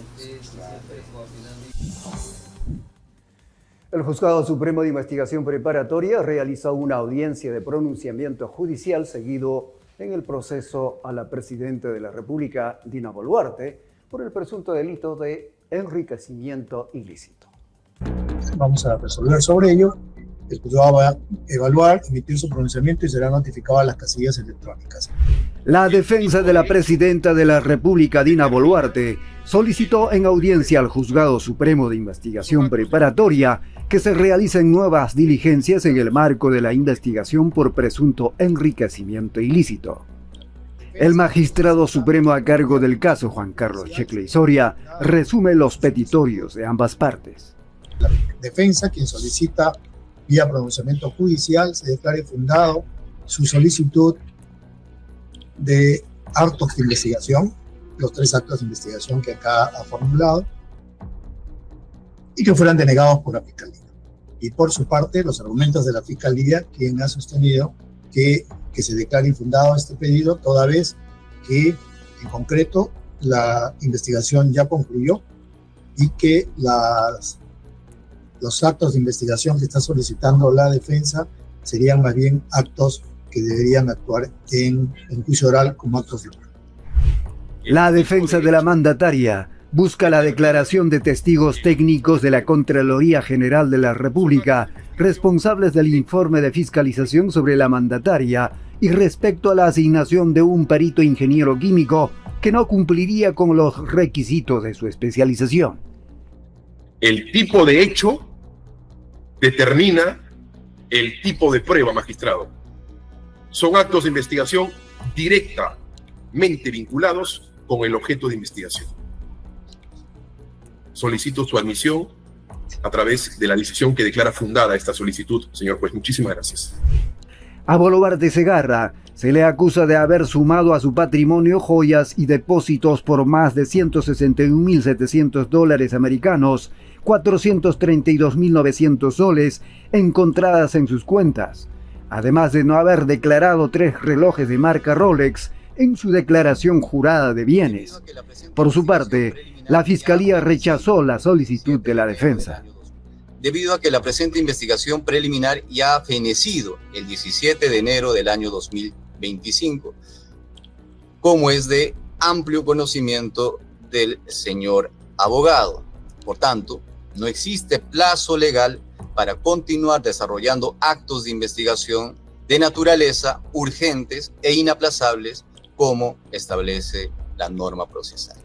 El Juzgado Supremo de Investigación Preparatoria realiza una audiencia de pronunciamiento judicial seguido en el proceso a la Presidenta de la República, Dina Boluarte, por el presunto delito de enriquecimiento ilícito. Vamos a resolver sobre ello. El juzgado va a evaluar, emitir su pronunciamiento y será notificado a las casillas electrónicas. La defensa de la Presidenta de la República, Dina Boluarte, solicitó en audiencia al Juzgado Supremo de Investigación Preparatoria que se realicen nuevas diligencias en el marco de la investigación por presunto enriquecimiento ilícito. El magistrado supremo a cargo del caso, Juan Carlos Shekley Soria, resume los petitorios de ambas partes. La defensa, quien solicita vía pronunciamiento judicial, se declare fundado su solicitud de actos de investigación, los 3 actos de investigación que acá ha formulado, y que fueran denegados por la Fiscalía. Y por su parte, los argumentos de la Fiscalía, quien ha sostenido que se declare infundado este pedido, toda vez que, en concreto, la investigación ya concluyó y que los actos de investigación que está solicitando la defensa serían más bien actos que deberían actuar en juicio oral como actos de prueba. La defensa de la mandataria busca la declaración de testigos técnicos de la Contraloría General de la República, responsables del informe de fiscalización sobre la mandataria y respecto a la asignación de un perito ingeniero químico que no cumpliría con los requisitos de su especialización. El tipo de hecho determina el tipo de prueba, magistrado. Son actos de investigación directamente vinculados con el objeto de investigación. solicito su admisión a través de la decisión que declara fundada esta solicitud, señor juez. Muchísimas gracias. A Boluarte Segarra se le acusa de haber sumado a su patrimonio joyas y depósitos por más de $161.700 americanos, 432.900 soles encontradas en sus cuentas, además de no haber declarado 3 relojes de marca Rolex en su declaración jurada de bienes. Por su parte, la Fiscalía rechazó la solicitud de la defensa. Debido a que la presente investigación preliminar ya ha fenecido el 17 de enero del año 2025, como es de amplio conocimiento del señor abogado. Por tanto, no existe plazo legal para continuar desarrollando actos de investigación de naturaleza urgentes e inaplazables como establece la norma procesal.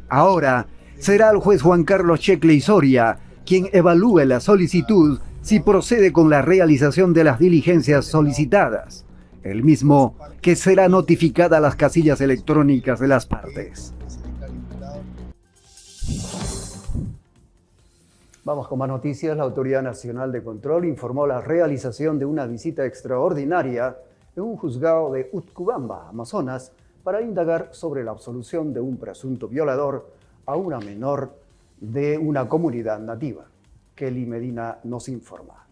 Ahora será el juez Juan Carlos Checle Soria quien evalúe la solicitud si procede con la realización de las diligencias solicitadas, el mismo que será notificada a las casillas electrónicas de las partes. Vamos con más noticias. La Autoridad Nacional de Control informó la realización de una visita extraordinaria en un juzgado de Utcubamba, Amazonas, para indagar sobre la absolución de un presunto violador a una menor de una comunidad nativa. Kelly Medina nos informa.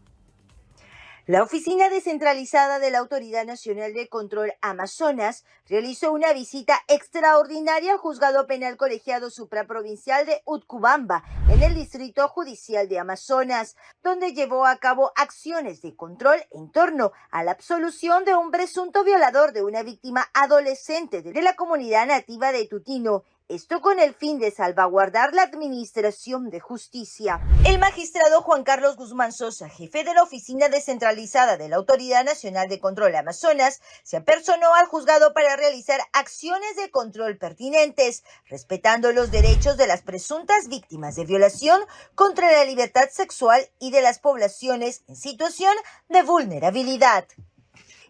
La Oficina Descentralizada de la Autoridad Nacional de Control Amazonas realizó una visita extraordinaria al Juzgado Penal Colegiado Supraprovincial de Utcubamba, en el Distrito Judicial de Amazonas, donde llevó a cabo acciones de control en torno a la absolución de un presunto violador de una víctima adolescente de la comunidad nativa de Tutino. Esto con el fin de salvaguardar la administración de justicia. El magistrado Juan Carlos Guzmán Sosa, jefe de la Oficina Descentralizada de la Autoridad Nacional de Control Amazonas, se apersonó al juzgado para realizar acciones de control pertinentes, respetando los derechos de las presuntas víctimas de violación contra la libertad sexual y de las poblaciones en situación de vulnerabilidad.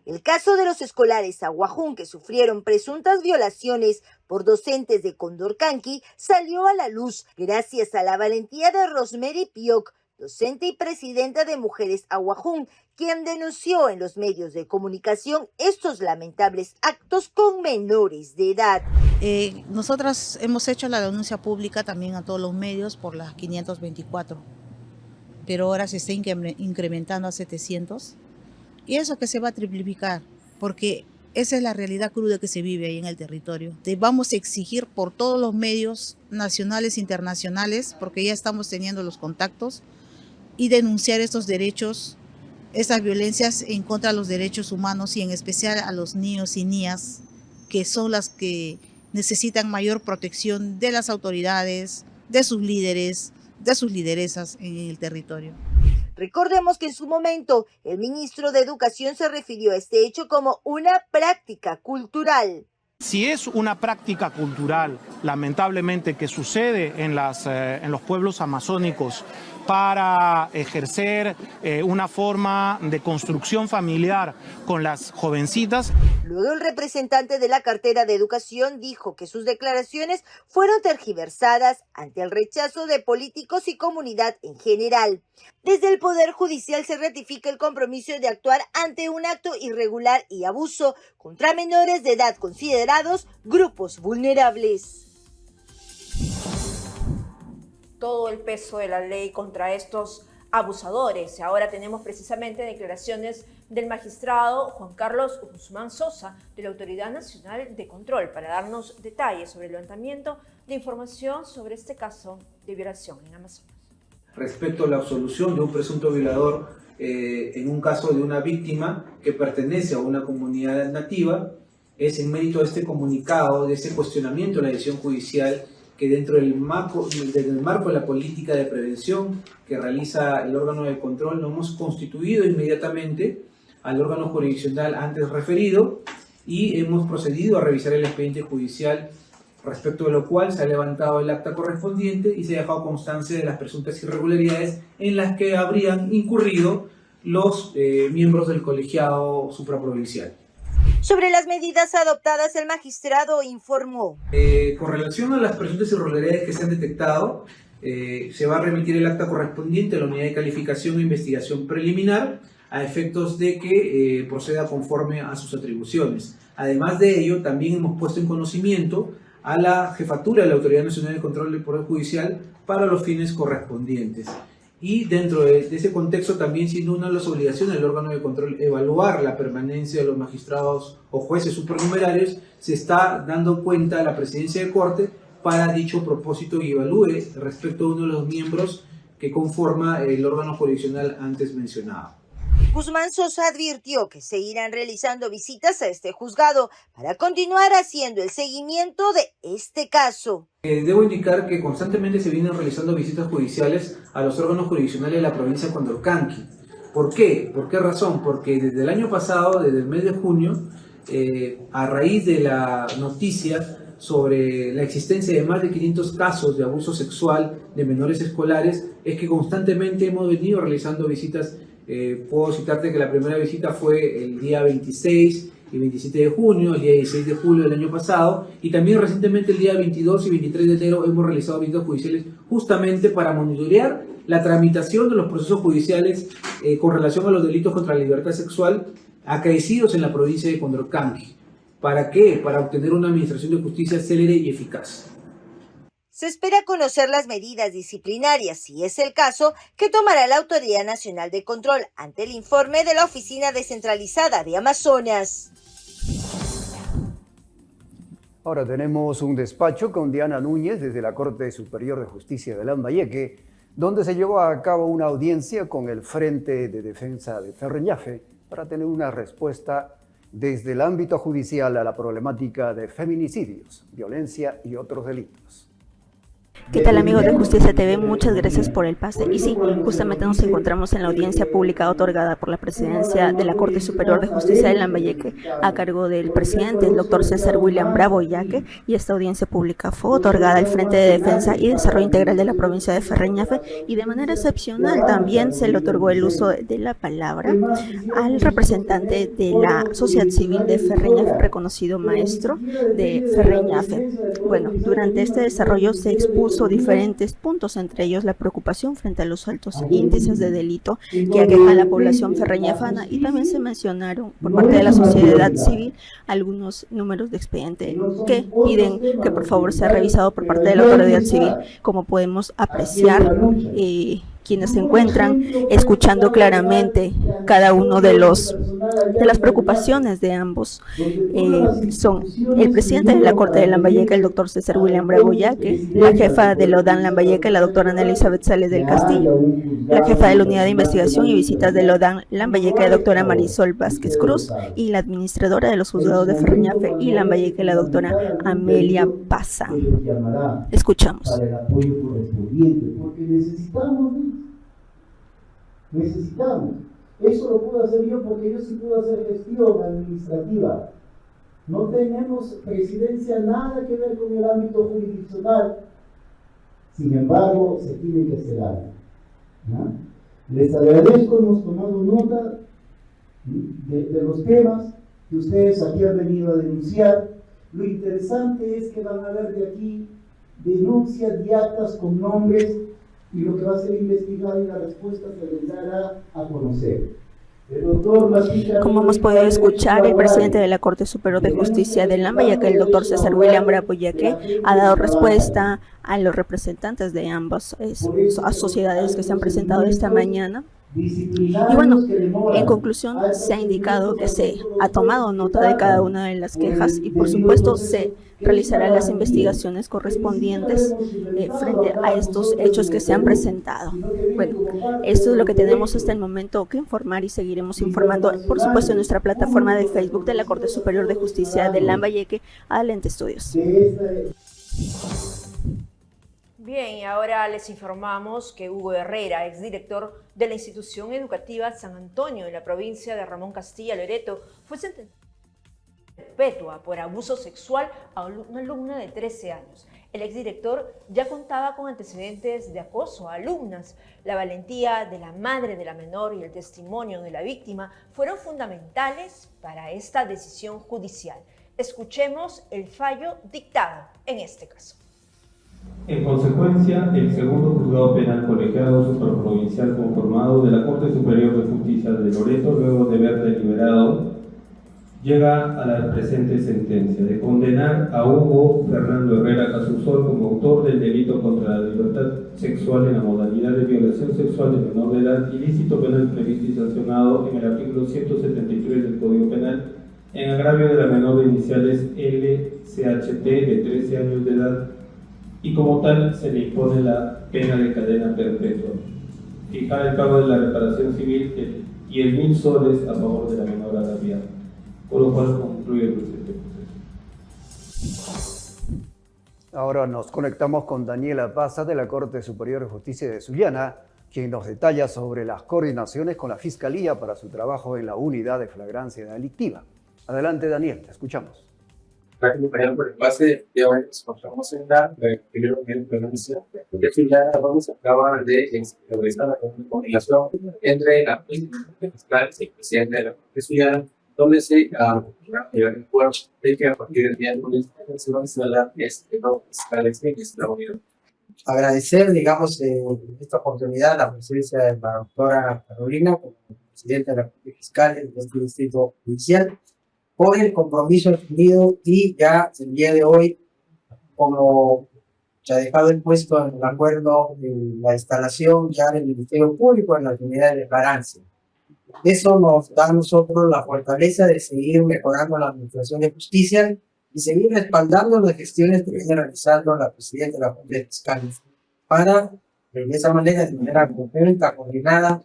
El caso de los escolares Aguajún que sufrieron presuntas violaciones por docentes de Condorcanqui salió a la luz gracias a la valentía de Rosemary Pioc, docente y presidenta de Mujeres Aguajún, quien denunció en los medios de comunicación estos lamentables actos con menores de edad. Nosotras hemos hecho la denuncia pública también a todos los medios por las 524, pero ahora se está incrementando a 700. Y eso que se va a triplicar, porque esa es la realidad cruda que se vive ahí en el territorio. Vamos a exigir por todos los medios nacionales e internacionales, porque ya estamos teniendo los contactos, y denunciar estos derechos, estas violencias en contra de los derechos humanos y en especial a los niños y niñas, que son las que necesitan mayor protección de las autoridades, de sus líderes, de sus lideresas en el territorio. Recordemos que en su momento el ministro de Educación se refirió a este hecho como una práctica cultural. Si es una práctica cultural, lamentablemente, que sucede en los pueblos amazónicos para ejercer una forma de construcción familiar con las jovencitas. Luego el representante de la cartera de Educación dijo que sus declaraciones fueron tergiversadas ante el rechazo de políticos y comunidad en general. Desde el Poder Judicial se ratifica el compromiso de actuar ante un acto irregular y abuso contra menores de edad considerados grupos vulnerables. Todo el peso de la ley contra estos abusadores. Ahora tenemos precisamente declaraciones del magistrado Juan Carlos Guzmán Sosa de la Autoridad Nacional de Control para darnos detalles sobre el levantamiento de información sobre este caso de violación en Amazonas. Respecto a la absolución de un presunto violador en un caso de una víctima que pertenece a una comunidad nativa, es en mérito de este comunicado, de ese cuestionamiento de la decisión judicial, que dentro del marco de la política de prevención que realiza el órgano de control, nos hemos constituido inmediatamente al órgano jurisdiccional antes referido y hemos procedido a revisar el expediente judicial, respecto de lo cual se ha levantado el acta correspondiente y se ha dejado constancia de las presuntas irregularidades en las que habrían incurrido los miembros del colegiado supraprovincial. Sobre las medidas adoptadas, el magistrado informó. Con relación a las presuntas irregularidades que se han detectado, se va a remitir el acta correspondiente a la unidad de calificación e investigación preliminar a efectos de que proceda conforme a sus atribuciones. Además de ello, también hemos puesto en conocimiento a la Jefatura de la Autoridad Nacional de Control del Poder Judicial para los fines correspondientes. Y dentro de ese contexto también, siendo una de las obligaciones del órgano de control evaluar la permanencia de los magistrados o jueces supernumerarios, se está dando cuenta a la presidencia de corte para dicho propósito y evalúe respecto a uno de los miembros que conforma el órgano jurisdiccional antes mencionado. Guzmán Sosa advirtió que seguirán realizando visitas a este juzgado para continuar haciendo el seguimiento de este caso. Debo indicar que constantemente se vienen realizando visitas judiciales a los órganos jurisdiccionales de la provincia de Condorcanqui. ¿Por qué? ¿Por qué razón? Porque desde el año pasado, desde el mes de junio, a raíz de la noticia sobre la existencia de más de 500 casos de abuso sexual de menores escolares, es que constantemente hemos venido realizando visitas. Puedo citarte que la primera visita fue el día 26 y 27 de junio, el día 16 de julio del año pasado, y también recientemente el día 22 y 23 de enero hemos realizado visitas judiciales justamente para monitorear la tramitación de los procesos judiciales con relación a los delitos contra la libertad sexual acaecidos en la provincia de Condorcanqui. ¿Para qué? Para obtener una administración de justicia célere y eficaz. Se espera conocer las medidas disciplinarias, si es el caso, que tomará la Autoridad Nacional de Control ante el informe de la Oficina Descentralizada de Amazonas. Ahora tenemos un despacho con Diana Núñez desde la Corte Superior de Justicia de Lambayeque, donde se llevó a cabo una audiencia con el Frente de Defensa de Ferreñafe para tener una respuesta desde el ámbito judicial a la problemática de feminicidios, violencia y otros delitos. ¿Qué tal, amigos de Justicia TV? Muchas gracias por el pase. Y sí, justamente nos encontramos en la audiencia pública otorgada por la Presidencia de la Corte Superior de Justicia de Lambayeque a cargo del presidente, el doctor César William Bravo Yaque, y esta audiencia pública fue otorgada al Frente de Defensa y Desarrollo Integral de la provincia de Ferreñafe, y de manera excepcional también se le otorgó el uso de la palabra al representante de la sociedad civil de Ferreñafe, reconocido maestro de Ferreñafe. Bueno, durante este desarrollo se expuso diferentes puntos, entre ellos la preocupación frente a los altos índices de delito que aquejan a la población ferreñafana, y también se mencionaron por parte de la sociedad civil algunos números de expediente que piden que por favor sea revisado por parte de la autoridad civil. Como podemos apreciar, quienes se encuentran escuchando claramente cada uno de las preocupaciones de ambos son el presidente de la Corte de Lambayeque, el doctor César William Bravo Yaque, la jefa de la ODAN Lambayeque, la doctora Ana Elizabeth Sales del Castillo, la jefa de la Unidad de Investigación y Visitas de la ODAN Lambayeque, la doctora Marisol Vázquez Cruz, y la administradora de los juzgados de Ferreñafe y Lambayeque, la doctora Amelia Pazán. Escuchamos. Necesitamos. Eso lo puedo hacer yo porque yo sí puedo hacer gestión administrativa. No tenemos presidencia nada que ver con el ámbito jurisdiccional. Sin embargo, se tiene que hacer algo. ¿No? Les agradezco, hemos tomado nota de los temas que ustedes aquí han venido a denunciar. Lo interesante es que van a ver de aquí denuncias y actas con nombres, y lo que va a ser investigado y la respuesta se les dará a conocer. Como hemos podido escuchar, el presidente de la Corte Superior de Justicia de Lambayeque, el doctor César William Bravo Yaque, ha dado respuesta a los representantes de ambas sociedades que se han presentado esta mañana. Y bueno, en conclusión, se ha indicado que se ha tomado nota de cada una de las quejas y por supuesto se realizarán las investigaciones correspondientes frente a estos hechos que se han presentado. Bueno, esto es lo que tenemos hasta el momento que informar, y seguiremos informando, por supuesto, en nuestra plataforma de Facebook de la Corte Superior de Justicia de Lambayeque. Adelante, estudios. Bien, y ahora les informamos que Hugo Herrera, exdirector de la institución educativa San Antonio en la provincia de Ramón Castilla Loreto, fue sentenciado perpetua por abuso sexual a una alumna de 13 años. El exdirector ya contaba con antecedentes de acoso a alumnas. La valentía de la madre de la menor y el testimonio de la víctima fueron fundamentales para esta decisión judicial. Escuchemos el fallo dictado en este caso. En consecuencia, el segundo juzgado penal colegiado supraprovincial conformado de la Corte Superior de Justicia de Loreto, luego de haber deliberado, llega a la presente sentencia de condenar a Hugo Fernando Herrera Casusol como autor del delito contra la libertad sexual en la modalidad de violación sexual de menor de edad, ilícito penal previsto y sancionado en el artículo 173 del Código Penal, en agravio de la menor de iniciales LCHT de 13 años de edad, y como tal se le impone la pena de cadena perpetua. Fijar el pago de la reparación civil y el 1.000 soles a favor de la menor agraviada, por lo cual concluye el presente proceso. Ahora nos conectamos con Daniela Paza de la Corte Superior de Justicia de Sullana, quien nos detalla sobre las coordinaciones con la Fiscalía para su trabajo en la unidad de flagrancia delictiva. Adelante, Daniel, te escuchamos. Gracias, compañero, por el pase. Y ahora nos encontramos en la primera unidad de flagrancia de Sullana, donde se acaba de realizar la comunicación entre la fiscal y el presidente de la Corte de Sullana, donde se lleva el acuerdo de que a partir del día lunes se va a instalar nuevo fiscal en la unidad. Agradecer, digamos, en esta oportunidad la presencia de la doctora Carolina como presidenta de la Corte Fiscal de este distrito judicial, por el compromiso asumido y ya el día de hoy, como se ha dejado impuesto en el acuerdo de la instalación ya del Ministerio Público en las unidades de flagrancia. Eso nos da a nosotros la fortaleza de seguir mejorando la administración de justicia y seguir respaldando las gestiones que viene realizando la presidenta de la Corte Fiscal para, de esa manera, de manera conjunta, coordinada,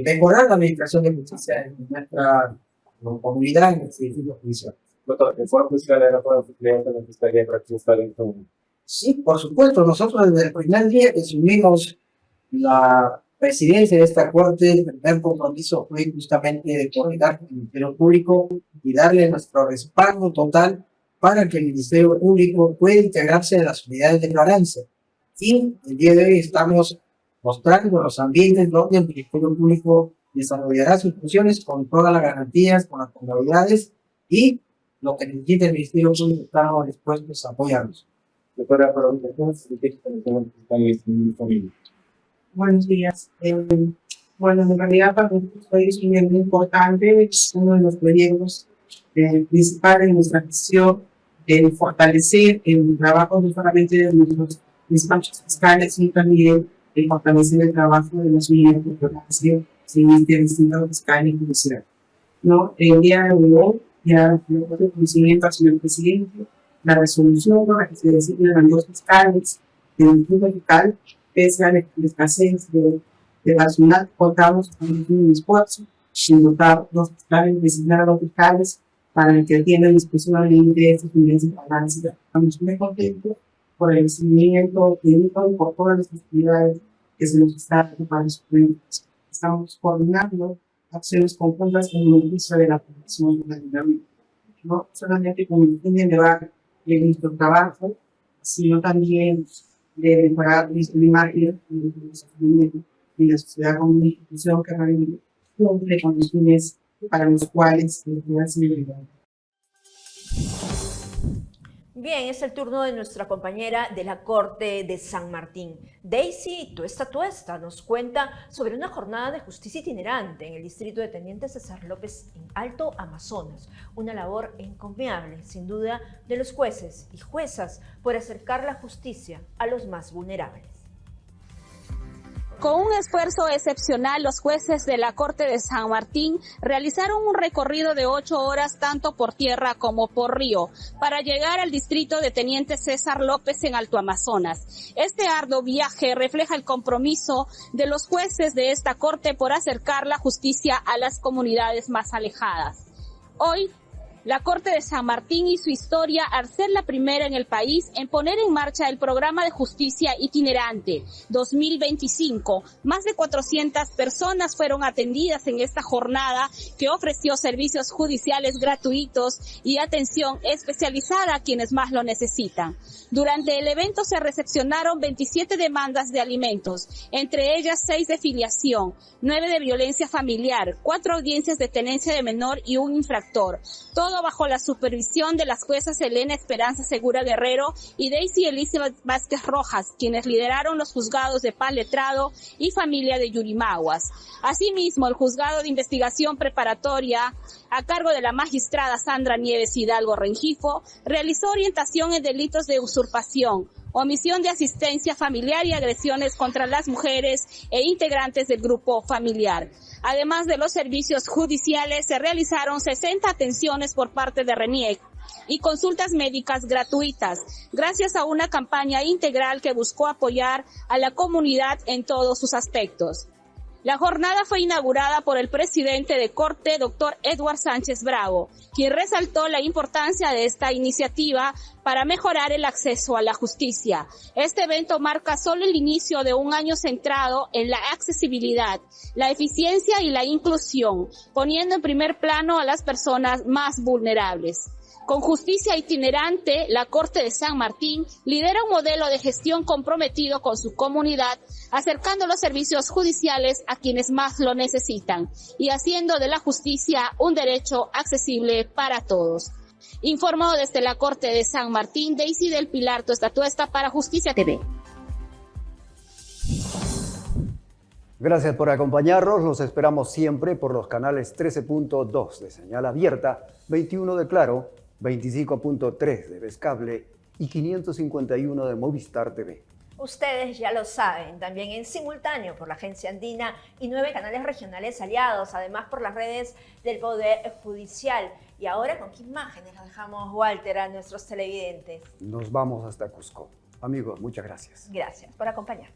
mejorar la administración de justicia en nuestra comunidad, en el distrito judicial. Doctor, ¿el Foro Fiscal era para el presidente de la Fiscalía para que esté en común? Sí, por supuesto. Nosotros desde el primer día que asumimos la presidencia de esta Corte, el primer compromiso fue justamente de coordinar con el Ministerio Público y darle nuestro respaldo total para que el Ministerio Público pueda integrarse en las unidades de flagrancia. Y el día de hoy estamos mostrando los ambientes donde el Ministerio Público desarrollará sus funciones con todas las garantías, con las comodidades y lo que necesite el Ministerio Público estamos dispuestos a apoyarlos. Doctora, para Buenos días. Bueno, en realidad para nosotros es muy importante, es uno de los proyectos principales de nuestra gestión, de fortalecer el trabajo no solamente de nuestros despachos fiscales, sino también de fortalecer el trabajo de las unidades de flagrancia en este distrito fiscal y judicial. ¿No? El día de hoy ya tenemos el conocimiento al señor presidente, la resolución con la que se designan los dos fiscales del distrito fiscal, pese a la escasez de personal, contamos con un esfuerzo en dotar los fiscales, designar a los fiscales para que atiendan exclusivamente estas unidades de flagrancia. Estamos muy contentos por el seguimiento técnico y por todas las actividades que se nos está dando para sus proyectos. Estamos coordinando acciones conjuntas con el Ministerio de la Población y la Dinámica, no solamente con el fin de elevar nuestro trabajo, sino también de mejorar nuestra imagen y la sociedad como una institución que realmente cumple con los fines para los cuales se puede ser. Bien, es el turno de nuestra compañera de la Corte de San Martín. Daisy Tuesta nos cuenta sobre una jornada de justicia itinerante en el distrito de Teniente César López en Alto Amazonas. Una labor encomiable, sin duda, de los jueces y juezas por acercar la justicia a los más vulnerables. Con un esfuerzo excepcional, los jueces de la Corte de San Martín realizaron un recorrido de 8 horas tanto por tierra como por río para llegar al distrito de Teniente César López en Alto Amazonas. Este arduo viaje refleja el compromiso de los jueces de esta Corte por acercar la justicia a las comunidades más alejadas. Hoy, la Corte de San Martín hizo historia al ser la primera en el país en poner en marcha el programa de justicia itinerante 2025. Más de 400 personas fueron atendidas en esta jornada que ofreció servicios judiciales gratuitos y atención especializada a quienes más lo necesitan. Durante el evento se recepcionaron 27 demandas de alimentos, entre ellas 6 de filiación, 9 de violencia familiar, 4 audiencias de tenencia de menor y un infractor. Todo todo bajo la supervisión de las juezas Elena Esperanza Segura Guerrero y Daisy Elizabeth Vázquez Rojas, quienes lideraron los juzgados de Paz Letrado y Familia de Yurimaguas. Asimismo, el juzgado de investigación preparatoria, a cargo de la magistrada Sandra Nieves Hidalgo Rengifo, realizó orientación en delitos de usurpación, omisión de asistencia familiar y agresiones contra las mujeres e integrantes del grupo familiar. Además de los servicios judiciales, se realizaron 60 atenciones por parte de RENIEC y consultas médicas gratuitas, gracias a una campaña integral que buscó apoyar a la comunidad en todos sus aspectos. La jornada fue inaugurada por el presidente de Corte, doctor Edward Sánchez Bravo, quien resaltó la importancia de esta iniciativa para mejorar el acceso a la justicia. Este evento marca solo el inicio de un año centrado en la accesibilidad, la eficiencia y la inclusión, poniendo en primer plano a las personas más vulnerables. Con justicia itinerante, la Corte de San Martín lidera un modelo de gestión comprometido con su comunidad, acercando los servicios judiciales a quienes más lo necesitan y haciendo de la justicia un derecho accesible para todos. Informó desde la Corte de San Martín, Daisy del Pilar Tuesta para Justicia TV. Gracias por acompañarnos. Los esperamos siempre por los canales 13.2 de señal abierta, 21 de Claro, 25.3 de Vez Cable y 551 de Movistar TV. Ustedes ya lo saben, también en simultáneo por la Agencia Andina y 9 canales regionales aliados, además por las redes del Poder Judicial. Y ahora, ¿con qué imágenes nos dejamos, Walter, a nuestros televidentes? Nos vamos hasta Cusco. Amigos, muchas gracias. Gracias por acompañarnos.